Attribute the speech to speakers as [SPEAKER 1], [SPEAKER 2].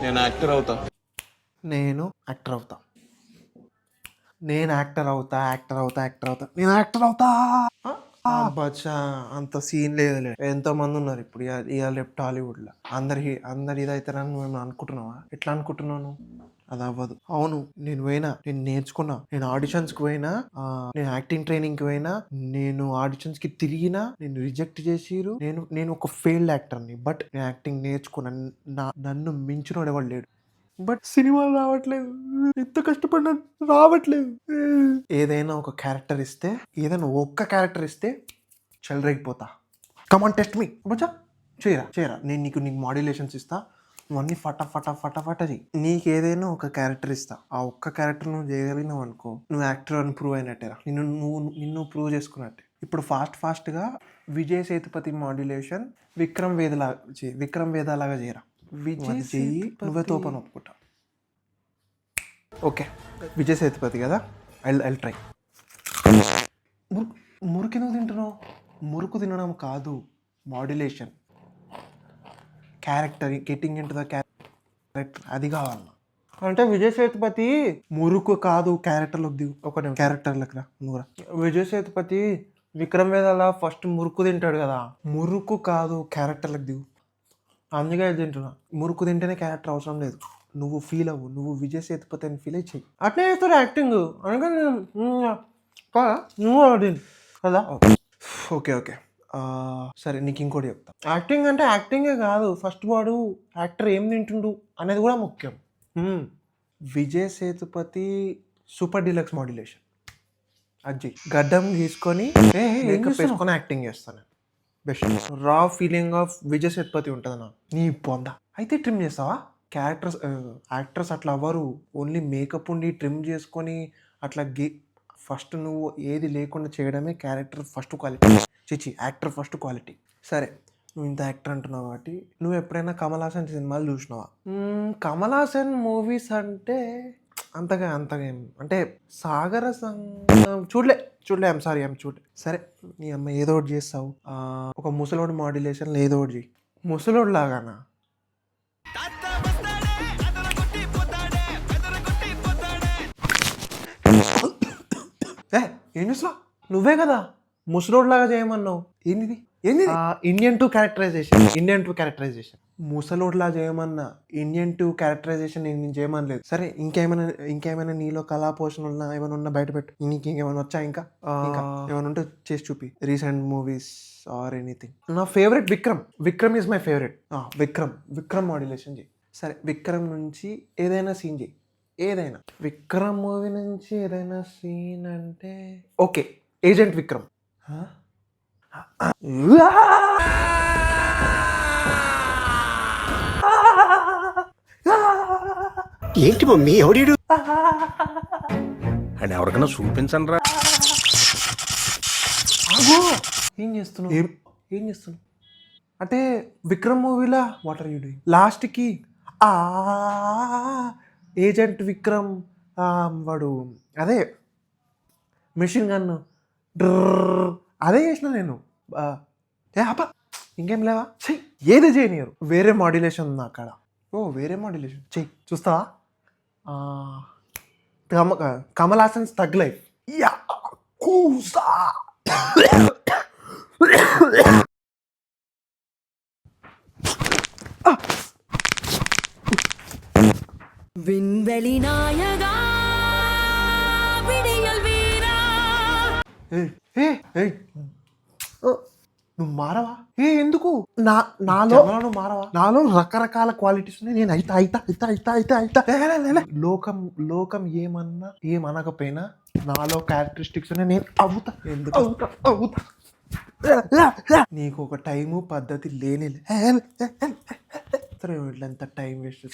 [SPEAKER 1] నేను యాక్టర్ అవుతా.
[SPEAKER 2] నేను యాక్టర్ అవుతా. నేను యాక్టర్ అవుతా. యాక్టర్ అవుతా. యాక్టర్ అవుతా. నేను యాక్టర్ అవుతా. బచ్చా అంత సీన్ లేదులే. ఎంతో మంది ఉన్నారు ఇప్పుడు ఇవాళ రేపు టాలీవుడ్లో. అందరి ఇదైతారని మేము అనుకుంటున్నావా? ఎట్లా అనుకుంటున్నాను? అది అవ్వదు. అవును, నేను పోయినా, నేను నేర్చుకున్నా, నేను ఆడిషన్స్కి పోయినా, నేను యాక్టింగ్ ట్రైనింగ్కి పోయినా, నేను ఆడిషన్స్కి తిరిగినా, నేను రిజెక్ట్ చేసిరు. నేను ఒక ఫెయిల్డ్ యాక్టర్ని, బట్ నేను యాక్టింగ్ నేర్చుకున్నా. నన్ను మించినోడు ఎవడు లేడు. బట్ సినిమాలు రావట్లేదు. ఎంత కష్టపడినా రావట్లేదు. ఏదైనా ఒక క్యారెక్టర్ ఇస్తే, ఏదైనా ఒక్క క్యారెక్టర్ ఇస్తే చెలరేగిపోతా. కమాన్ టెస్ట్ మీ బచ్చా. చేయరా నేను నీకు మాడ్యులేషన్స్ ఇస్తా, నువ్వు ఫటాఫట చెయ్యి. నీకు ఏదైనా ఒక క్యారెక్టర్ ఇస్తా, ఆ ఒక్క క్యారెక్టర్ నువ్వు చేయగలిగినావు అనుకో, నువ్వు యాక్టర్ అని ప్రూవ్ అయినట్టేరా. నిన్ను ప్రూవ్ చేసుకున్నట్టే. ఇప్పుడు ఫాస్ట్గా విజయ్ సేతుపతి మాడ్యులేషన్ విక్రమ్ వేద లాగా చేయరా. విజయ్ చెయ్యి, నువ్వే తోపని ఒప్పుకుంటా. ఓకే, విజయ్ సేతుపతి కదా, ఐ ట్రై. మురికి ఎందుకు తింటున్నావు? మురుకు తినడం కాదు, modulation, character, getting in to the character, అది కావాలన్నా. అంటే విజయ్ సేతుపతి మురుకు కాదు, క్యారెక్టర్లోకి దిగు. ఒక క్యారెక్టర్లకు రా నువ్వురా. విజయ్ సేతుపతి విక్రమ్ వేదాల ఫస్ట్ మురుకు తింటాడు కదా, మురుకు కాదు, క్యారెక్టర్లకు దిగు. అందుకే తింటున్నా. మురుకు తింటేనే క్యారెక్టర్ అవసరం లేదు. నువ్వు ఫీల్ అవ్వు, నువ్వు విజయ్ సేతుపతి అని ఫీల్ అయ్యి చెయ్యి. అట్లే చేస్తాడు యాక్టింగ్. అందుకని నువ్వు ఆడింది కదా. ఓకే సరే, నీకు ఇంకోటి చెప్తా. యాక్టింగ్ అంటే యాక్టింగే కాదు, ఫస్ట్ వాడు యాక్టర్ ఏం తింటుండు అనేది కూడా ముఖ్యం. Vijay Sethupathi super deluxe modulation అది గడ్డం తీసుకొని మేకప్ వేసుకొని యాక్టింగ్ చేస్తాను. బెస్ట్ రా ఫీలింగ్ ఆఫ్ విజయ్ సేతుపతి ఉంటుందన్నా. నీ పొంద అయితే ట్రిమ్ చేస్తావా? యాక్టర్స్ అట్లా అవ్వరు. ఓన్లీ మేకప్ ఉండి ట్రిమ్ చేసుకొని అట్లా ఫస్ట్ నువ్వు ఏది లేకుండా చేయడమే character first quality. Actor first quality. సరే, నువ్వు ఇంత యాక్టర్ అంటున్నావు కాబట్టి నువ్వు ఎప్పుడైనా కమల్ హాసన్ సినిమాలు చూసినావా? కమల్ హాసన్ మూవీస్ అంటే అంతగా అంటే సాగర చూడలే. ఐమ్ చూడలే. సరే, నీ అమ్మ ఏదో ఒకటి చేస్తావు. ఒక ముసలోడు మాడ్యులేషన్లో ఏదో ఒకటి చేయి. ముసలోడు లాగానా? ఏం చేస్తున్నావు? నువ్వే కదా ముసలోడు లాగా చేయమన్నావు. ఏంది ఇండియన్ టూ క్యారెక్టరైజేషన్. ముసలోడ్లా చేయమన్నా, ఇండియన్ టూ క్యారెక్టరైజేషన్ నేను చేయమనలేదు. సరే, ఇంకేమైనా నీలో కళా పోషణ ఉన్నా, ఏమైనా ఉన్నా బయట పెట్టు. నీకు ఇంకేమైనా వచ్చా? ఇంకా ఏమైనా ఉంటే చేసి చూపి. Recent movies or anything. నా favourite Vikram is my favourite. Vikram modulation చేయి. సరే, విక్రమ్ నుంచి ఏదైనా సీన్ చేయి. ఏదైనా విక్రమ్ మూవీ నుంచి ఏదైనా సీన్ అంటే ఓకే, ఏజెంట్ విక్రమ్.
[SPEAKER 3] ఏంటి మమ్మీ ఎవడీడు అని ఎవరికైనా చూపించండి రా.
[SPEAKER 2] ఏం చేస్తున్నావు అంటే విక్రమ్ మూవీలా వాట్ ఆర్ యూ డూయింగ్? లాస్ట్కి ఏజెంట్ విక్రమ్ వాడు అదే మెషిన్ గన్ అదే చేసిన నేను. ఇంకేం లేవా? చెయ్యి, ఏది చేయనియరు. వేరే మాడ్యులేషన్ ఉంది అక్కడ. వేరే మాడ్యులేషన్ చెయ్యి, చూస్తావా? Kamal Haasan tug life.
[SPEAKER 4] விண்வெளி நாயகா விடியல் வீரா.
[SPEAKER 2] నువ్వు మారవా? ఎందుకు? నాలో రకరకాల క్వాలిటీస్ ఉన్నాయి. నేను అయితా. లోకం ఏమన్నా ఏమనకపోయినా నాలో క్యారెక్టరిస్టిక్స్ ఉన్నాయి. నేను అవుతా. నీకు ఒక టైము పద్ధతి లేని ఇట్లంతా టైం వేస్ట్.